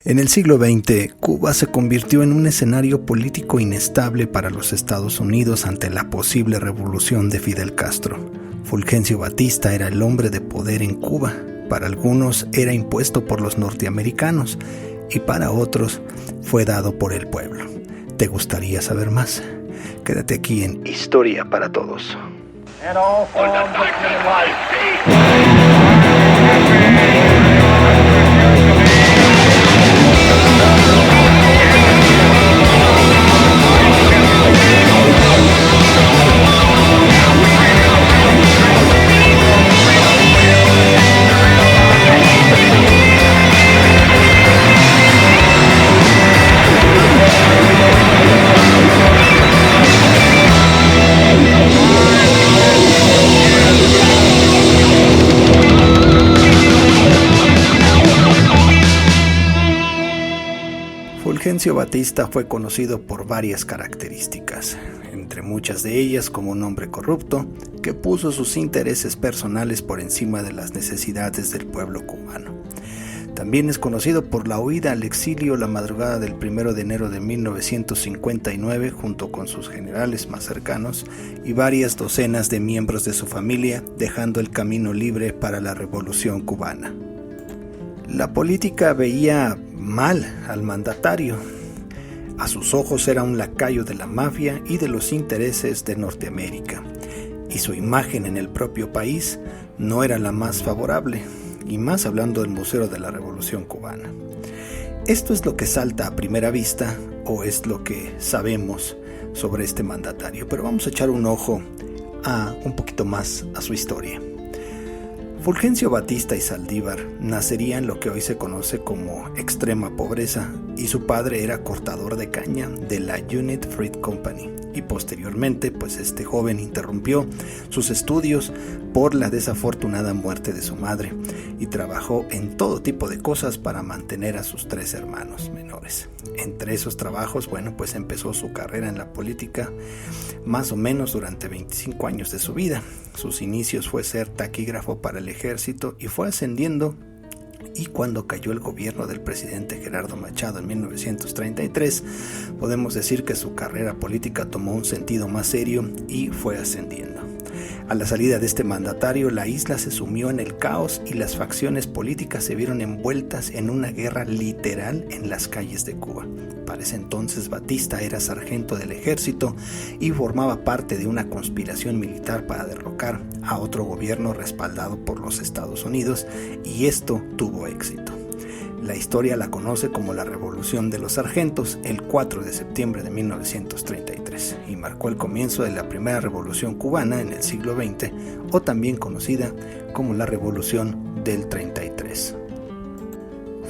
En el siglo XX, Cuba se convirtió en un escenario político inestable para los Estados Unidos ante la posible revolución de Fidel Castro. Fulgencio Batista era el hombre de poder en Cuba. Para algunos era impuesto por los norteamericanos y para otros fue dado por el pueblo. ¿Te gustaría saber más? Quédate aquí en Historia para Todos. Fulgencio Batista fue conocido por varias características, entre muchas de ellas como un hombre corrupto que puso sus intereses personales por encima de las necesidades del pueblo cubano. También es conocido por la huida al exilio la madrugada del 1 de enero de 1959 junto con sus generales más cercanos y varias docenas de miembros de su familia, dejando el camino libre para la revolución cubana. La política veía mal al mandatario. A sus ojos era un lacayo de la mafia y de los intereses de Norteamérica, y su imagen en el propio país no era la más favorable, y más hablando del vocero de la Revolución Cubana. Esto es lo que salta a primera vista, o es lo que sabemos sobre este mandatario, pero vamos a echar un ojo un poquito más a su historia. Fulgencio Batista y Saldívar nacería en lo que hoy se conoce como extrema pobreza y su padre era cortador de caña de la United Fruit Company y posteriormente este joven interrumpió sus estudios por la desafortunada muerte de su madre y trabajó en todo tipo de cosas para mantener a sus 3 hermanos menores. Entre esos trabajos, empezó su carrera en la política más o menos durante 25 años de su vida. Sus inicios fue ser taquígrafo para el ejército y fue ascendiendo, y cuando cayó el gobierno del presidente Gerardo Machado en 1933, podemos decir que su carrera política tomó un sentido más serio y fue ascendiendo. A la salida de este mandatario, la isla se sumió en el caos y las facciones políticas se vieron envueltas en una guerra literal en las calles de Cuba. Para ese entonces Batista era sargento del ejército y formaba parte de una conspiración militar para derrocar a otro gobierno respaldado por los Estados Unidos, y esto tuvo éxito. La historia la conoce como la Revolución de los Sargentos, el 4 de septiembre de 1933, y marcó el comienzo de la primera revolución cubana en el siglo XX, o también conocida como la Revolución del 33.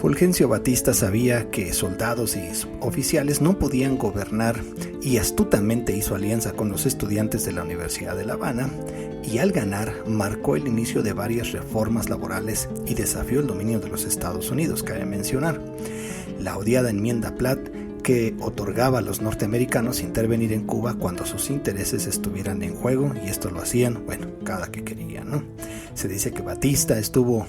Fulgencio Batista sabía que soldados y oficiales no podían gobernar y astutamente hizo alianza con los estudiantes de la Universidad de La Habana, y al ganar marcó el inicio de varias reformas laborales y desafió el dominio de los Estados Unidos. Cabe mencionar la odiada enmienda Platt, que otorgaba a los norteamericanos intervenir en Cuba cuando sus intereses estuvieran en juego, y esto lo hacían, cada que querían, ¿no? Se dice que Batista tuvo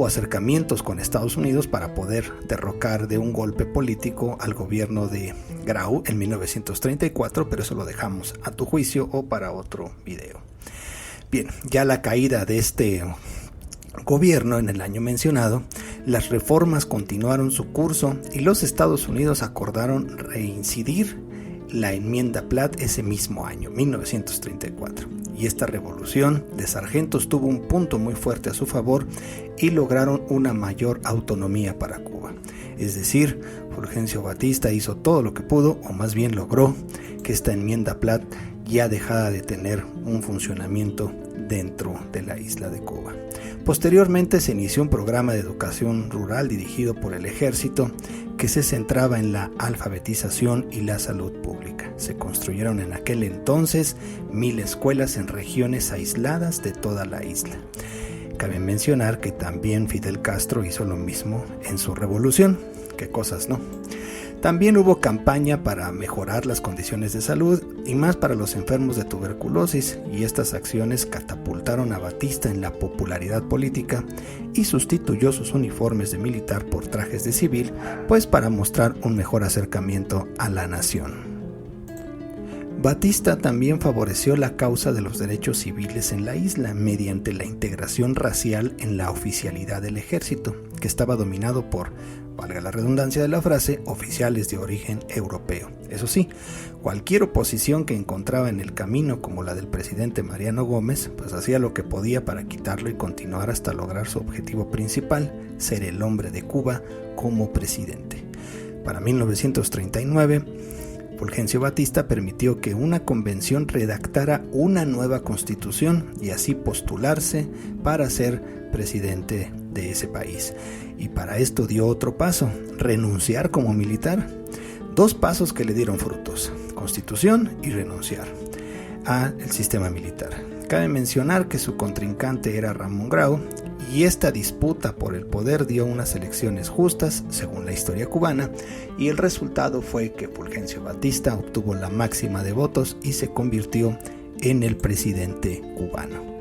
acercamientos con Estados Unidos para poder derrocar de un golpe político al gobierno de Grau en 1934, pero eso lo dejamos a tu juicio o para otro video. Bien, ya la caída de este gobierno en el año mencionado, las reformas continuaron su curso y los Estados Unidos acordaron reincidir la enmienda Platt ese mismo año, 1934. Y esta revolución de sargentos tuvo un punto muy fuerte a su favor y lograron una mayor autonomía para Cuba. Es decir, Fulgencio Batista hizo todo lo que pudo, o más bien logró que esta enmienda Platt ya dejara de tener un funcionamiento dentro de la isla de Cuba. Posteriormente se inició un programa de educación rural dirigido por el ejército que se centraba en la alfabetización y la salud pública. Se construyeron en aquel entonces 1000 escuelas en regiones aisladas de toda la isla. Cabe mencionar que también Fidel Castro hizo lo mismo en su revolución. ¿Qué cosas, no? También hubo campaña para mejorar las condiciones de salud y más para los enfermos de tuberculosis, y estas acciones catapultaron a Batista en la popularidad política y sustituyó sus uniformes de militar por trajes de civil, pues para mostrar un mejor acercamiento a la nación. Batista también favoreció la causa de los derechos civiles en la isla mediante la integración racial en la oficialidad del ejército, que estaba dominado por, valga la redundancia de la frase, oficiales de origen europeo. Eso sí, cualquier oposición que encontraba en el camino, como la del presidente Mariano Gómez, pues hacía lo que podía para quitarlo y continuar hasta lograr su objetivo principal, ser el hombre de Cuba como presidente. Para 1939, Fulgencio Batista permitió que una convención redactara una nueva constitución y así postularse para ser presidente de ese país. Y para esto dio otro paso, renunciar como militar. Dos pasos que le dieron frutos, constitución y renunciar al sistema militar. Cabe mencionar que su contrincante era Ramón Grau, y esta disputa por el poder dio unas elecciones justas, según la historia cubana, y el resultado fue que Fulgencio Batista obtuvo la máxima de votos y se convirtió en el presidente cubano.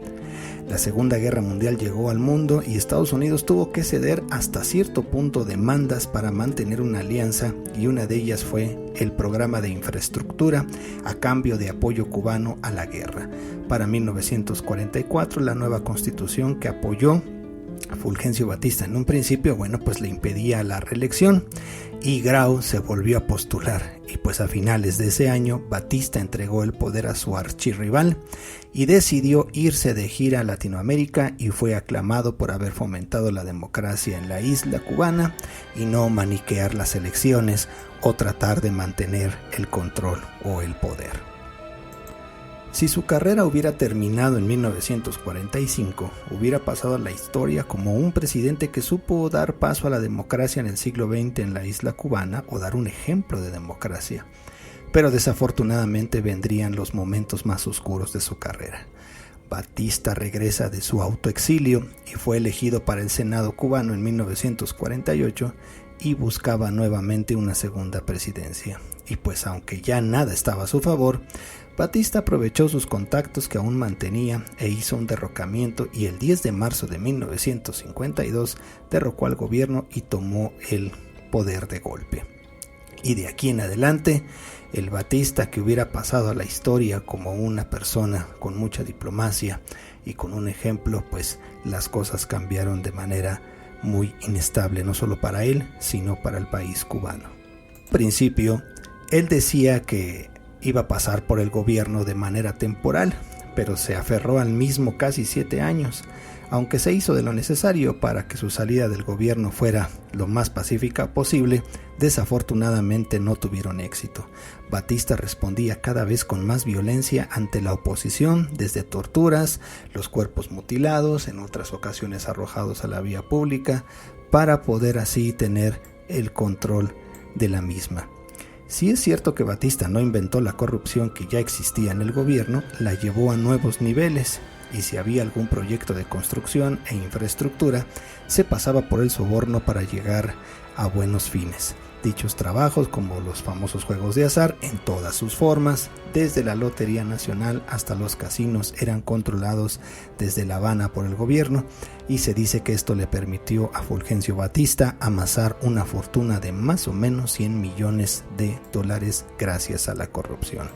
La Segunda Guerra Mundial llegó al mundo y Estados Unidos tuvo que ceder hasta cierto punto demandas para mantener una alianza, y una de ellas fue el programa de infraestructura a cambio de apoyo cubano a la guerra. Para 1944, la nueva constitución que apoyó a Fulgencio Batista en un principio, pues le impedía la reelección, y Grau se volvió a postular, y pues a finales de ese año Batista entregó el poder a su archirrival y decidió irse de gira a Latinoamérica, y fue aclamado por haber fomentado la democracia en la isla cubana y no maniquear las elecciones o tratar de mantener el control o el poder. Si su carrera hubiera terminado en 1945, hubiera pasado a la historia como un presidente que supo dar paso a la democracia en el siglo XX en la isla cubana, o dar un ejemplo de democracia. Pero desafortunadamente vendrían los momentos más oscuros de su carrera. Batista regresa de su autoexilio y fue elegido para el Senado cubano en 1948 y buscaba nuevamente una segunda presidencia. Y pues aunque ya nada estaba a su favor, Batista aprovechó sus contactos que aún mantenía e hizo un derrocamiento, y el 10 de marzo de 1952 derrocó al gobierno y tomó el poder de golpe. Y de aquí en adelante, el Batista que hubiera pasado a la historia como una persona con mucha diplomacia y con un ejemplo, pues las cosas cambiaron de manera muy inestable, no solo para él, sino para el país cubano. Al principio, él decía que iba a pasar por el gobierno de manera temporal, pero se aferró al mismo casi 7 años, aunque se hizo de lo necesario para que su salida del gobierno fuera lo más pacífica posible. Desafortunadamente no tuvieron éxito. Batista respondía cada vez con más violencia ante la oposición, desde torturas, los cuerpos mutilados, en otras ocasiones arrojados a la vía pública, para poder así tener el control de la misma. Si es cierto que Batista no inventó la corrupción que ya existía en el gobierno, la llevó a nuevos niveles, y si había algún proyecto de construcción e infraestructura, se pasaba por el soborno para llegar a buenos fines. Dichos trabajos, como los famosos juegos de azar en todas sus formas, desde la Lotería Nacional hasta los casinos, eran controlados desde La Habana por el gobierno, y se dice que esto le permitió a Fulgencio Batista amasar una fortuna de más o menos $100 millones gracias a la corrupción.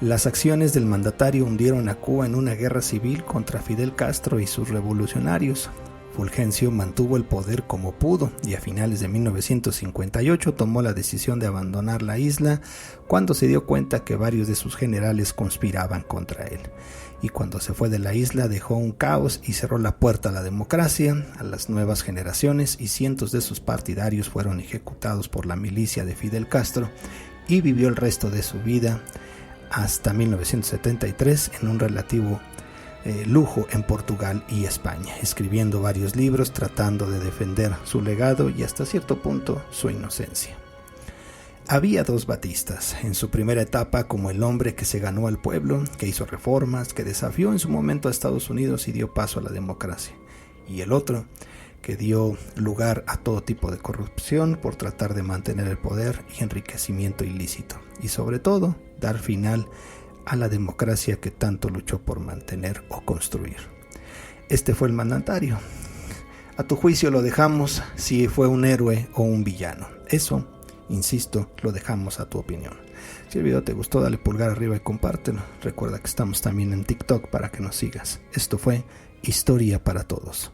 Las acciones del mandatario hundieron a Cuba en una guerra civil contra Fidel Castro y sus revolucionarios. Fulgencio mantuvo el poder como pudo, y a finales de 1958 tomó la decisión de abandonar la isla cuando se dio cuenta que varios de sus generales conspiraban contra él. Y cuando se fue de la isla dejó un caos y cerró la puerta a la democracia, a las nuevas generaciones, y cientos de sus partidarios fueron ejecutados por la milicia de Fidel Castro, y vivió el resto de su vida hasta 1973 en un relativo lujo en Portugal y España, escribiendo varios libros tratando de defender su legado y hasta cierto punto su inocencia. Había dos Batistas: en su primera etapa como el hombre que se ganó al pueblo, que hizo reformas, que desafió en su momento a Estados Unidos y dio paso a la democracia, y el otro que dio lugar a todo tipo de corrupción por tratar de mantener el poder y enriquecimiento ilícito, y sobre todo dar final a la democracia que tanto luchó por mantener o construir. Este fue el mandatario. A tu juicio lo dejamos si fue un héroe o un villano. Eso, insisto, lo dejamos a tu opinión. Si el video te gustó, dale pulgar arriba y compártelo. Recuerda que estamos también en TikTok para que nos sigas. Esto fue Historia para Todos.